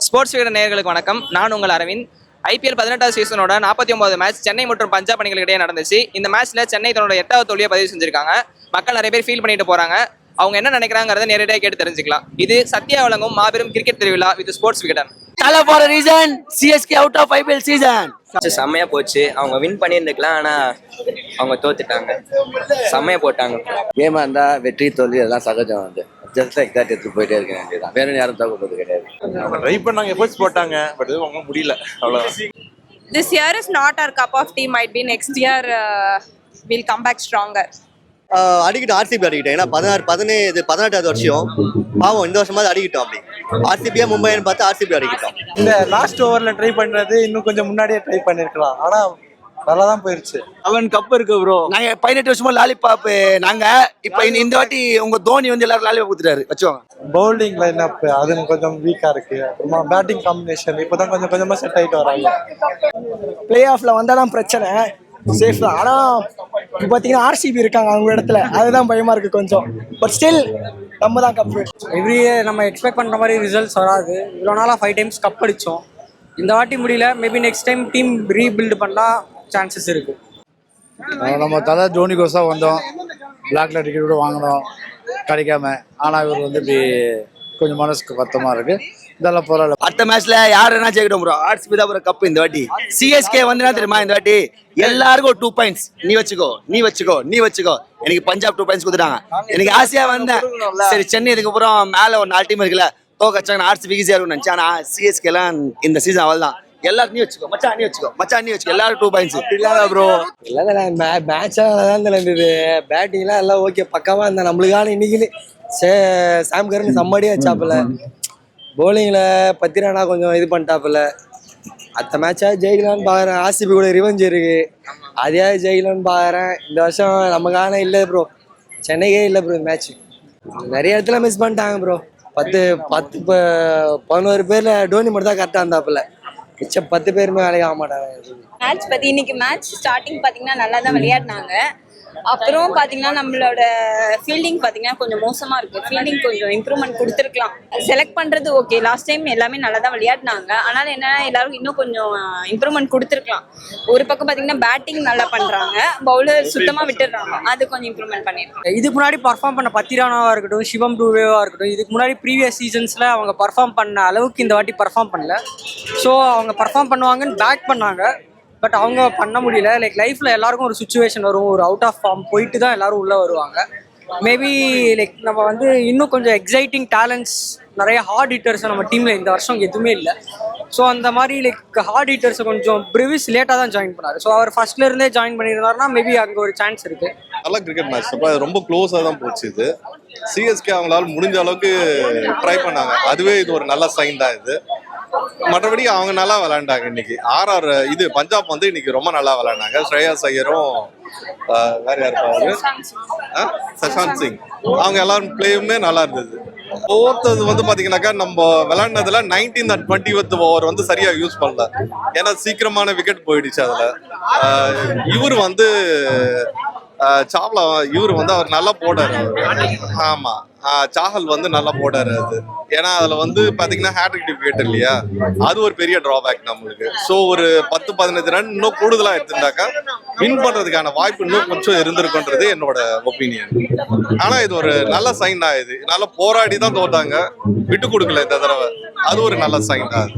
Sports வீரர் நேயர்களுக்கு வணக்கம். நான் உங்கள் அரவிந்த். IPL 18வது சீசனோட 49 மேட்ச் சென்னை மற்றும் பஞ்சாப் அணிகள் இடையே நடந்துச்சு. இந்த மேட்ச்ல சென்னை தன்னோட 8வது தோல்வியை பதிவு செஞ்சிருக்காங்க. மக்கள் நிறைய பேர் ஃபீல் பண்ணிட்டு போறாங்க. அவங்க என்ன நினைக்கிறாங்கிறத நேரடியாக கேட்டு தெரிஞ்சுக்கலாம். இது சத்யா வழங்கும் மாபெரும் கிரிக்கெட் திருவிழா வித் ஸ்போர்ட்ஸ் விகடன். தலை போற reason CSK out of IPL season. செம்மையா போச்சு. அவங்க வின் பண்ணியிருந்துக்கலாம், ஆனா அவங்க தோத்துட்டாங்க. செம்மையா போட்டாங்க. கேமா இருந்தா வெற்றி தோல்வி எல்லாம் சகஜம். வந்து ஜஸ்ட் லைக் தட் எடுத்து போயிட்டே இருக்க வேண்டியதான். வேற யாரும் தோக்க போறது கிடையாது. அவங்க ட்ரை பண்ணாங்க, எஃபர்ட்ஸ் போட்டாங்க, பட் அவங்க முடியல. அவ்வளவுதான். This year is not our cup of tea. Might be next year we'll come back stronger. அடிக்கிட்டு RCB அடிக்கிட்டேன். ஏன்னா 18வது வருஷம் பாவம், இந்த வருஷமாவது அடிக்கிட்டோம். அப்படி RCB மும்பைன்னு பார்த்து RCB அடிக்கிட்டோம். இந்த லாஸ்ட் ஓவர்ல ட்ரை பண்றது இன்னும் கொஞ்சம் முன்னாடியே ட்ரை பண்ணிருக்கலாம், ஆனா நல்லா தான் போயிருச்சு. அவன் கப் இருக்கு ப்ரோ. நாங்க 18 வருஷமா லாலிபாப். நாங்க இப்ப இந்த வாட்டி உங்க தோனி வந்து எல்லாரும் லாலிபாப் கொடுத்துட்டாரு வச்சுவாங்க. பவுலிங் லைன் அப் அது கொஞ்சம் வீக்கா இருக்கு. அப்புறமா பேட்டிங் காம்பினேஷன் இப்பதான் கொஞ்சம் கொஞ்சமா செட் ஆயிட்டு வராங்க. பிளே ஆஃப்ல வந்தாதான் பிரச்சனை, சேஃப் தான். ஆனா இப்போ பார்த்தீங்கன்னா RCB இருக்காங்க அவங்க இடத்துல, அதுதான் பயமா இருக்கு கொஞ்சம். பட் ஸ்டில் நம்ம தான் கப். எவ்ரி இயர் நம்ம எக்ஸ்பெக்ட் பண்ணுற மாதிரி ரிசல்ட்ஸ் வராது. இவ்வளோ நாளாக 5 times கப் அடித்தோம். இந்த வாட்டி முடியல. Maybe next time team rebuild பண்ணலாம் சான்சஸ் இருக்கு. நம்ம தலை தோனிக்கோசம் வந்தோம். பிளாக்ல டிக்கெட் கூட வாங்கினோம், கிடைக்காம. ஆனால் இவர் வந்து இப்படி கொஞ்சம் மனசுக்கு வருத்தமாக இருக்கு. இதெல்லாம் பரவாயில்ல. அடுத்த மேட்ச்ல யார் என்ன ஜெயிக்கட்டும் ப்ரோ. RCB தான் ப்ரோ கப் இந்த வாட்டி. CSK வந்து தெரியுமா இந்த வாட்டி எல்லாருக்கும் 2 points. நீ வச்சுக்கோ. எனக்கு பஞ்சாப் 2 points கொடுத்துட்டாங்க. எனக்கு ஆசையா வந்தேன், சரி சென்னை இதுக்கப்புறம் மேல ஒரு 4 டீம் இருக்குல்ல, தோக்கச்சாங்க RCB ஈஸியா இருக்கும்னு நினைச்சேன். ஆனா CSK எல்லாம் இந்த சீசன் அவள் தான். எல்லாரும் நீ வச்சுக்கோ, மச்சான் நீ வச்சுக்கோ, எல்லாரும் 2 points. இல்லாத ப்ரோ இல்லை மேட்சாக தான் இருந்தது. பேட்டிங்லாம் எல்லாம் ஓகே பக்காவா இருந்தா. நம்மளுக்கான இன்னைக்கு சாம் கரன் செம்மடியா வச்சாப்புல. பவுலிங்கில் பத்திரானா கொஞ்சம் இது பண்ணிட்டாப்புல. அடுத்த மேட்சாக ஜெயிக்கலான்னு பார்க்குறேன். RCB கூட ரிவெஞ்ச் இருக்கு, அதையாவது ஜெயிக்கலான்னு பார்க்குறேன். இந்த வருஷம் நமக்கான இல்லை ப்ரோ, சென்னைக்கே இல்லை ப்ரோ. மேட்ச் நிறைய இடத்துல மிஸ் பண்ணிட்டாங்க ப்ரோ. 11 பேர்ல டோனி மட்டும் தான் கரெக்டாக இருந்தாப்புல. மிச்சம் 10 பேருமே வேலைக்கு ஆக மாட்டாங்க. மேட்ச் பத்தி இன்னைக்கு மேட்ச் ஸ்டார்டிங் பாத்தீங்கன்னா நல்லா தான் விளையாடினாங்க. அப்புறம் பாத்தீங்கன்னா நம்மளோட ஃபீல்டிங் பாத்தீங்கன்னா கொஞ்சம் மோசமா இருக்கு. ஃபீல்டிங் கொஞ்சம் இம்ப்ரூவ்மெண்ட் கொடுத்துருக்கலாம். செலக்ட் பண்றது ஓகே, லாஸ்ட் டைம் எல்லாமே நல்லா தான் விளையாடினாங்க. ஆனாலும் என்ன, எல்லாரும் இன்னும் கொஞ்சம் இம்ப்ரூவ்மெண்ட் கொடுத்துருக்கலாம். ஒரு பக்கம் பாத்தீங்கன்னா பேட்டிங் நல்லா பண்றாங்க, பவுலர் சுத்தமா விட்டுடுறாங்க. அது கொஞ்சம் இம்ப்ரூவ்மெண்ட் பண்ணிருக்காங்க. இதுக்கு முன்னாடி பர்ஃபார்ம் பண்ண பத்திரானாவா இருக்கட்டும், சிவம் டூவேவா இருக்கட்டும், இதுக்கு முன்னாடி ப்ரீவியஸ் சீசன்ஸ்ல அவங்க பர்ஃபார்ம் பண்ண அளவுக்கு இந்த வாட்டி பர்ஃபார்ம் பண்ணல. ஸோ அவங்க பர்ஃபார்ம் பண்ணுவாங்கன்னு பேக் பண்ணாங்க, பட் அவங்க பண்ண முடியல. லைக் லைஃப்ல எல்லாருக்கும் ஒரு சுச்சுவேஷன் வரும், ஒரு அவுட் ஆஃப் ஃபார்ம் போயிட்டு தான் எல்லாரும் உள்ள வருவாங்க. மேபி லைக் நம்ம வந்து இன்னும் கொஞ்சம் எக்ஸைட்டிங் டேலண்ட்ஸ், நிறைய ஹார்ட் ஹிட்டர்ஸ் நம்ம டீம்ல இந்த வருஷம் எதுவுமே இல்லை. ஸோ அந்த மாதிரி லைக் ஹார்ட் ஹிட்டர்ஸை கொஞ்சம் பிரிவிஸ் லேட்டாக தான் ஜாயின் பண்ணாரு. ஸோ அவர் ஃபர்ஸ்ட்ல இருந்தே ஜாயின் பண்ணியிருந்தாருன்னா மேபி அங்கே ஒரு சான்ஸ் இருக்கு. நல்ல கிரிக்கெட் மேட்ச். அப்போ ரொம்ப க்ளோஸாக தான் போச்சு. இது CSK அவங்களால முடிஞ்ச அளவுக்கு ட்ரை பண்ணாங்க, அதுவே இது ஒரு நல்ல சைன் தான். இது மற்றபடி அவங்க நல்லா விளையாண்டாங்க இன்னைக்கு. இது பஞ்சாப் வந்து இன்னைக்கு ரொம்ப நல்லா விளையாண்டாங்க. ஸ்ரேயாஸ் ஐயரும் வேற யாரு சஷாந்த் சிங், அவங்க எல்லாரும் பிளேயுமே நல்லா இருந்தது. ஒவ்வொருத்தது வந்து பாத்தீங்கன்னாக்கா நம்ம விளையாடுனதுல 19th and 20th ஓவர் வந்து சரியா யூஸ் பண்ணல. ஏன்னா சீக்கிரமான விக்கெட் போயிடுச்சு. அதுல இவர் வந்து சாவ்லா, இவர் வந்து அவர் நல்லா போடாரு. ஆமா, சாஹல் வந்து நல்லா போடாரு. அது ஏன்னா அதுல வந்து பாத்தீங்கன்னா ஹேட்ரிக் விக்கெட் இல்லையா, அது ஒரு பெரிய டிராபேக் நம்மளுக்கு. ஸோ ஒரு 10-15 ரன் இன்னும் கூடுதலா எடுத்துட்டாக்கா வின் பண்றதுக்கான வாய்ப்பு இன்னும் கொஞ்சம் இருந்திருக்குன்றது என்னோட ஒப்பீனியன். ஆனா இது ஒரு நல்ல சைன் தான். இது நல்லா போராடி தான் தோத்தாங்க, விட்டு கொடுக்கல இந்த தடவை. அது ஒரு நல்ல சைன் தான்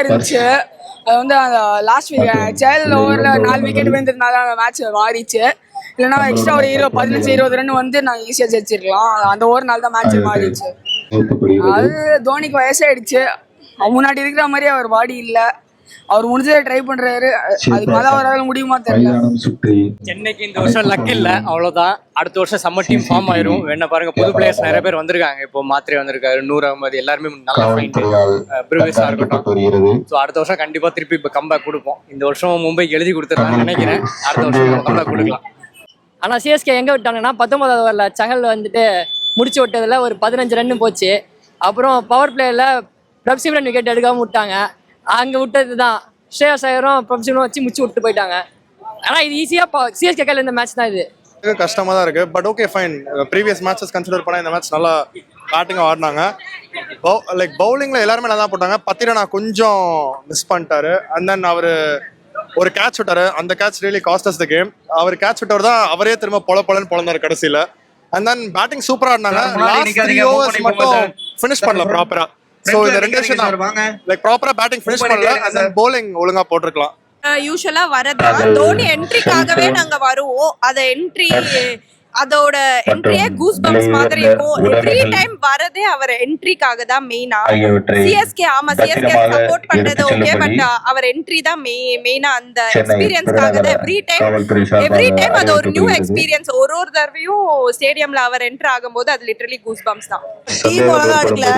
இருந்துச்சு. அது வந்து அந்த லாஸ்ட் வீக் சேல் ஓவரில் 4 விக்கெட் விழுந்ததுனால அந்த மேட்ச் மாறிச்சு. இல்லைன்னா எக்ஸ்ட்ரா ஒரு 15-20 ரன் வந்து நாங்கள் ஈஸியாக ஜெயிச்சிருக்கலாம். அந்த ஒரு நாள் தான் மேட்ச் மாறிடுச்சு. அது தோனிக்கு வயசாயிடுச்சு. முன்னாடி இருக்கிற மாதிரி அவர் பாடி இல்லை. அவர் முடிஞ்சதை ட்ரை பண்றாரு, அதுக்கு மேலே அவரால் முடியுமா தெரியல. சென்னைக்கு இந்த வருஷம் லக் இல்லை, அவ்வளோதான். அடுத்த வருஷம் சம்மர் டீம் ஃபார்ம் ஆயிரும். என்ன பாருங்க, புது பிளேயர்ஸ் நிறைய பேர் வந்திருக்காங்க. இப்போ மாத்திரை வந்திருக்காரு, நூர் அகமது, எல்லாருமே நல்லா ப்ரிவியஸா இருக்கட்டும். ஸோ அடுத்த வருஷம் கண்டிப்பா திருப்பி இப்போ கம்பேக் கொடுப்போம். இந்த வருஷம் மும்பைக்கு எழுதி கொடுத்துருக்காங்கன்னு நினைக்கிறேன். அடுத்த வருஷம் கம்பேக் கொடுக்கலாம். ஆனால் CSK எங்கே விட்டாங்கன்னா 19வது ஓவரில் சகல் வந்துட்டு முடிச்சு விட்டதில் ஒரு 15 ரன் போச்சு. அப்புறம் பவர் பிளேயில் பிரப்சிம்ரன் விக்கெட் எடுக்காமல் விட்டாங்க. அங்கே விட்டது தான் ஸ்ரேயாஸ் ஐயரும் பிரப்சிம்ரன் வச்சு முடிச்சு விட்டு போயிட்டாங்க. ஆனால் இது ஈஸியாக CSK கையில் இந்த மேட்ச் தான். இது கஷ்டமாக தான் இருக்கு, but okay fine. Previous matches consider பண்ணால் இந்த மேட்ச் நல்லா பேட்டிங்காக ஆடினாங்க. லைக் பவுலிங்ல எல்லாருமே நல்லா போட்டாங்க. பத்திரனா கொஞ்சம் மிஸ் பண்ணிட்டாரு. அண்ட் தென் அவரு ஒரு கேட்ச் விட்டாரு. அந்த catch really cost us the game. அவர் கேட்ச் விட்டவர் தான் அவரே திரும்ப பொழந்தாரு கடைசியில. அண்ட் தென் பேட்டிங் சூப்பரா இருந்தாங்க. லாஸ்ட் 3 ஓவர்ஸ் மட்டும் ஃபினிஷ் பண்ணல ப்ராப்பரா. சோ இந்த ரெண்டு விஷயம் லைக் ப்ராப்பரா பேட்டிங் ஃபினிஷ் பண்ணல. அண்ட் தென் bowling ஒழுங்கா போட்டுருக்கலாம். யூஸ்வலா வரதா தோனி என்ட்ரிக்காகவே நாங்க வருவோம். அத அதோட என்ட்ரியே கூஸ் பம்ப்ஸ் மாதிரி இருக்கும். எவ்ரி டைம் வரதே அவர் என்ட்ரிக்காக தான் மெயினா. சிஎஸ்கே சிஎஸ்கே சப்போர்ட் பண்றது ஓகே, பட் அவர் என்ட்ரி தான் மெயினா. அந்த எக்ஸ்பீரியன்ஸ்க்காக தான் எவ்ரி டைம் அது ஒரு நியூ எக்ஸ்பீரியன்ஸ். ஒரு தடவையும் ஸ்டேடியம்ல அவர் என்டர் ஆகும்போது அது லிட்டரலி கூஸ் பம்ப்ஸ் தான். டீம் ஒழுங்கா எடுக்கல,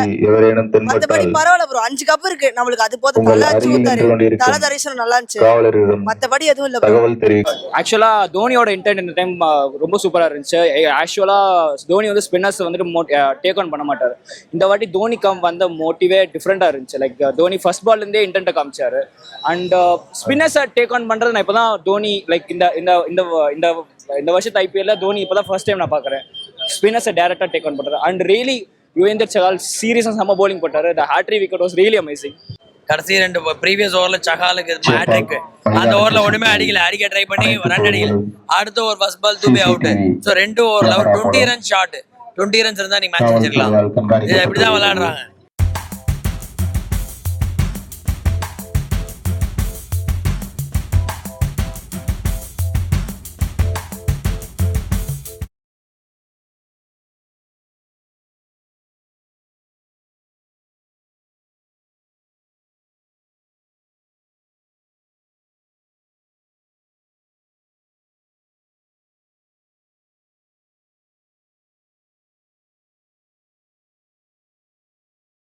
மத்தபடி பரவாயில்ல ப்ரோ. 5 கப் இருக்கு நம்மளுக்கு, அது போதும். நல்லா இருந்துச்சு, தல தரிசனம் நல்லா இருந்துச்சு, மத்தபடி எதுவும் இல்ல. ஆக்சுவலா தோனியோட இன்டென்ட் இந்த டைம் ரொம்ப சூப்பரா இருந்துச்சு. ஆக்சுவலா தோனி வந்து ஸ்பின்னர்ஸ் வந்துட்டு டேக் ஆன் பண்ண மாட்டாரு. இந்த வாட்டி தோனி வந்த மோட்டிவே டிஃப்ரெண்டா இருந்துச்சு. லைக் தோனி ஃபர்ஸ்ட் பால்ல இருந்தே இன்டென்ட்டை காமிச்சாரு. அண்ட் ஸ்பின்னர்ஸை டேக் ஆன் பண்றது நான் இப்பதான் தோனி லைக் இந்த வருஷத்து ஐபிஎல்ல தோனி இப்பதான் ஃபர்ஸ்ட் டைம் நான் பாக்குறேன் ஸ்பின்னர்ஸை டைரக்டா டேக் ஆன் பண்றாரு. அண்ட் ரியலி யுவேந்தர் சஹால் சீரியஸா செம்ம bowling போட்டாரு. த hat-trick wicket was really amazing. கடைசி 2 ப்ரீவியஸ் ஓவர்ல சஹாலுக்கு ஹேட்ரிக். அந்த ஓவர்ல ஒண்ணுமே அடிக்க ட்ரை பண்ணி ரன் அடிக்கல. அடுத்த ஓவர் ஃபர்ஸ்ட் பால் தூபி அவுட். ஸோ 2 ஓவர்ல ஒரு 20 ரன் ஷாட். 20 ரன்ஸ் இருந்தா நீங்க மேட்ச் வச்சிருக்கலாம். இது எப்படிதான் விளையாடுறாங்க.